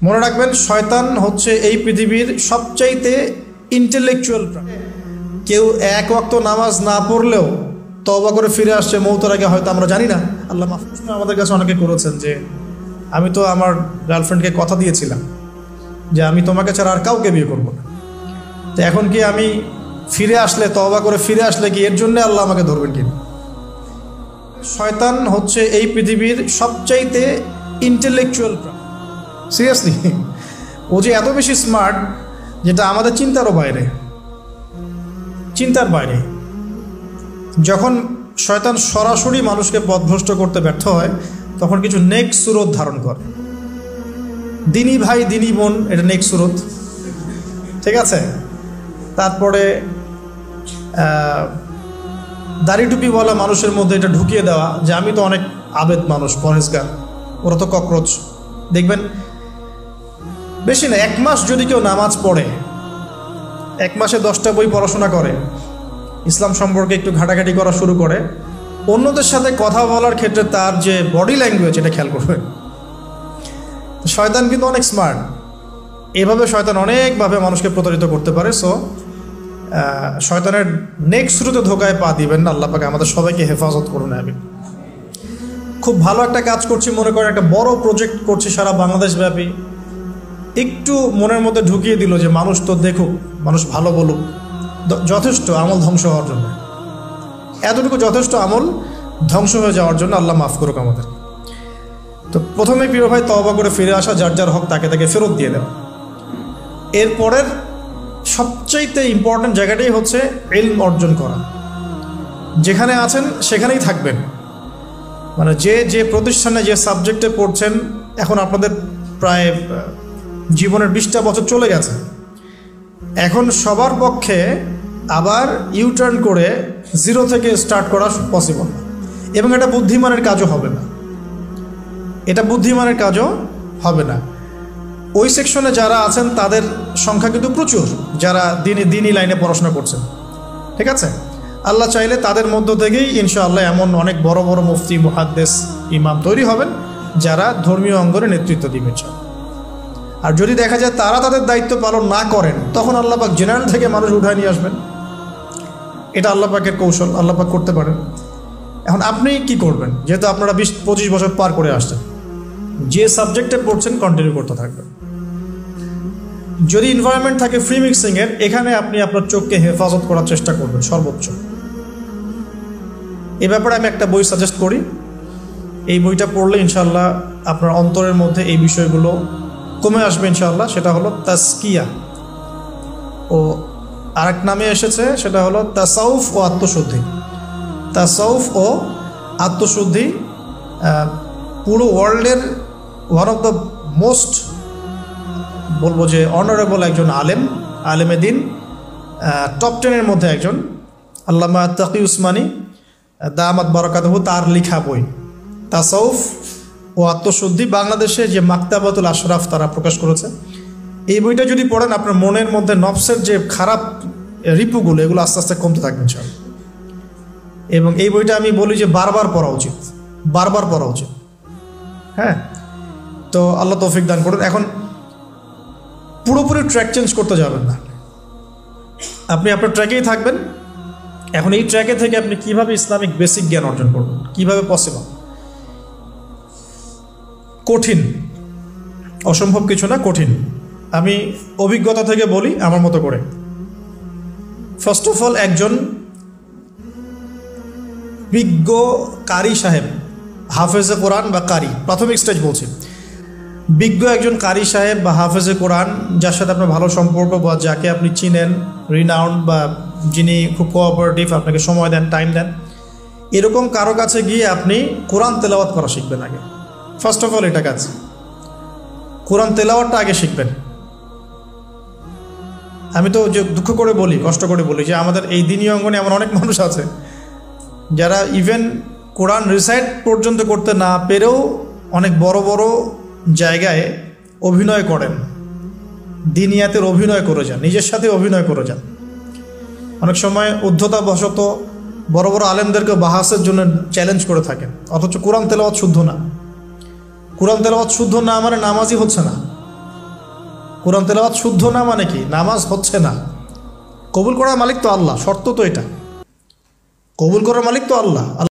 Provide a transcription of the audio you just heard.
মনে রাখবেন, শয়তান হচ্ছে এই পৃথিবীর সবচাইতে ইন্টেলেকচুয়াল প্রাণী। কেউ এক ওয়াক্ত নামাজ না পড়লেও তওবা করে ফিরে আসছে মৌতের আগে, হয়তো আমরা জানি না। আল্লাহ মাফ করুন। আমাদের কাছে অনেকে করেছেন যে আমি তো আমার গার্লফ্রেন্ডকে কথা দিয়েছিলাম যে আমি তোমাকে ছাড়া আর কাউকে বিয়ে করবো না, তো এখন কি আমি ফিরে আসলে, তওবা করে ফিরে আসলে কি এর জন্য আল্লাহ আমাকে ধরবেন কিনা? শয়তান হচ্ছে এই পৃথিবীর সবচাইতে ইন্টেলেকচুয়াল প্রাণী। সিরিয়াসলি, ও যে এত বেশি স্মার্ট যেটা আমাদের চিন্তারও বাইরে, চিন্তার বাইরে। যখন শয়তান সরাসরি মানুষকে পথভ্রষ্ট করতে ব্যর্থ হয় তখন কিছু নেক্সট সুরত ধারণ করে। দিনী ভাই দিনী বোন, এটা নেক্সট সুরত, ঠিক আছে। তারপরে দাড়ি টুপি বলা মানুষের মধ্যে এটা ঢুকিয়ে দেওয়া যে আমি তো অনেক আবেদ মানুষ, পরহেজগার, ওরা তো ককরোচ। দেখবেন বেশি না, 1 মাস যদি কেউ নামাজ পড়ে, 1 মাসে 10টা বই পড়াশোনা করে, ইসলাম সম্পর্কে একটু ঘাটাঘাটি করা শুরু করে, অন্যদের সাথে কথা বলার ক্ষেত্রে তার যে বডি ল্যাঙ্গুয়েজ, এটা খেয়াল করবে। শয়তান কিন্তু অনেক স্মার্ট, এভাবে শয়তান অনেকভাবে মানুষকে প্রতারিত করতে পারে। সো শয়তানের নেক্সট শুরুতে ধোকায় পা দিবেন না। আল্লাহ পাক আমাদের সবাইকে হেফাজত করুন। আমি খুব ভালো একটা কাজ করছি মনে করেন, একটা বড় প্রজেক্ট করছি সারা বাংলাদেশ ব্যাপী, একটু মনের মধ্যে ঢুকিয়ে দিল যে মানুষ তো দেখুক, মানুষ ভালো বলুক, যথেষ্ট আমল ধ্বংস হওয়ার জন্য, এতটুকু যথেষ্ট আমল ধ্বংস হয়ে যাওয়ার জন্য। আল্লাহ মাফ করুক আমাদের। তো প্রথমে প্রিয় ভাই, তওবা করে ফিরে আসা, যার যার হক তাকে তাকে ফেরত দিয়ে দেওয়া। এরপরের সবচাইতে ইম্পর্টেন্ট জায়গাটাই হচ্ছে ইলম অর্জন করা। যেখানে আছেন সেখানেই থাকবেন, মানে যে যে প্রতিষ্ঠানে যে সাবজেক্টে পড়ছেন, এখন আপনাদের প্রায় জীবনের 20টা বছর চলে গেছে, এখন সবার পক্ষে আবার ইউটার্ন করে 0 থেকে স্টার্ট করা পসিবল না, এবং এটা বুদ্ধিমানের কাজও হবে না, এটা বুদ্ধিমানের কাজও হবে না। ওই সেকশনে যারা আছেন তাদের সংখ্যা কিন্তু প্রচুর, যারা দিনই লাইনে পড়াশোনা করছেন, ঠিক আছে। আল্লাহ চাইলে তাদের মধ্য থেকেই ইনশাআল্লাহ এমন অনেক বড় বড় মুফতি, মুহাদ্দিস, ইমাম তৈরি হবেন যারা ধর্মীয় অঙ্গনে নেতৃত্ব দিবেন। আর যদি দেখা যায় তারা তাদের দায়িত্ব পালন না করেন, তখন আল্লাহ পাক জেনারেল থেকে মানুষ উঠায় নিয়ে আসবেন। এটা আল্লাহ পাকের কৌশল, আল্লাহ পাক করতে পারেন। এখন আপনি কি করবেন? যেহেতু আপনারা 20-25 বছর পার করে আসছেন, যে সাবজেক্টে পড়ছেন কন্টিনিউ করতে থাকবেন। যদি এনভায়রনমেন্ট থাকে ফ্রি মিক্সিংয়ের, এখানে আপনি আপনার চোখকে হেফাজত করার চেষ্টা করবেন সর্বোচ্চ। এ ব্যাপারে আমি একটা বই সাজেস্ট করি, এই বইটা পড়লে ইনশাআল্লাহ আপনার অন্তরের মধ্যে এই বিষয়গুলো কমে আসবে ইনশাআল্লাহ। সেটা হলো তাসকিয়া, ও আরেক নামে এসেছে, সেটা হলো তাসাউফ ও আত্মশুদ্ধি। তাসাউফ ও আত্মশুদ্ধি পুরো ওয়ার্ল্ডের ওয়ান অফ দ্য মোস্ট, বলবো যে অনারেবল একজন আলেমে দিন, টপ 10-এর মধ্যে একজন, আল্লামা তাকি উসমানী দামাত বারাকাতুহু, তার লেখা বই তাসাউফ ও আত্মশুদ্ধি। বাংলাদেশে যে মাকতাবাতুল আশরাফ তারা প্রকাশ করেছে, এই বইটা যদি পড়েন আপনার মনের মধ্যে নফসের যে খারাপ রিপুগুলো, এগুলো আস্তে আস্তে কমতে থাকবে ইনশাআল্লাহ। এবং এই বইটা আমি বলি যে বারবার পড়া উচিত, বারবার পড়া উচিত। হ্যাঁ, তো আল্লাহ তৌফিক দান করুন। এখন পুরোপুরি ট্র্যাক চেঞ্জ করতে যাবেন না, আপনি আপনার ট্র্যাকেই থাকবেন। এখন এই ট্র্যাকে থেকে আপনি কিভাবে ইসলামিক বেসিক জ্ঞান অর্জন করবেন, কিভাবে পসিবল? কঠিন, অসম্ভব কিছু না, কঠিন। আমি অভিজ্ঞতা থেকে বলি আমার মতো করে। ফার্স্ট অফ অল, একজন বিজ্ঞ কারি সাহেব, হাফেজে কোরআন বা কারি, প্রাথমিক স্টেজ বলছি, বিজ্ঞ একজন কারি সাহেব বা হাফেজে কোরআন, যার সাথে আপনার ভালো সম্পর্ক বা যাকে আপনি চিনেন, রিনাউন্ড বা যিনি খুব কোঅপারেটিভ, আপনাকে সময় দেন, টাইম দেন, এরকম কারো কাছে গিয়ে আপনি কোরআন তেলাওয়াত করা শিখবেন আগে। ফার্স্ট অফ অল এটা কাজ, কোরআন তেলাওয়াতটা আগে শিখবেন। আমি তো যে দুঃখ করে বলি, কষ্ট করে বলি যে আমাদের এই দিনী অঙ্গনে এমন অনেক মানুষ আছে যারা ইভেন কোরআন রিসাইট পর্যন্ত করতে না পেরেও অনেক বড় বড় জায়গায় অভিনয় করেন, দিনিয়াতের অভিনয় করে যান, নিজের সাথে অভিনয় করে যান। অনেক সময় উদ্ধতাবশত বড় বড় আলেমদেরকে বাহাসের জন্য চ্যালেঞ্জ করে থাকেন, অথচ কোরআন তেলাওয়াত শুদ্ধ না। কোরআন তেলাওয়াত শুদ্ধ না মানে নামাজই হচ্ছে না, কোরআন তেলাওয়াত শুদ্ধ না মানে কি নামাজ হচ্ছে না। কবুল করার মালিক তো আল্লাহ, শর্ত তো এটা, কবুল করার মালিক তো আল্লাহ।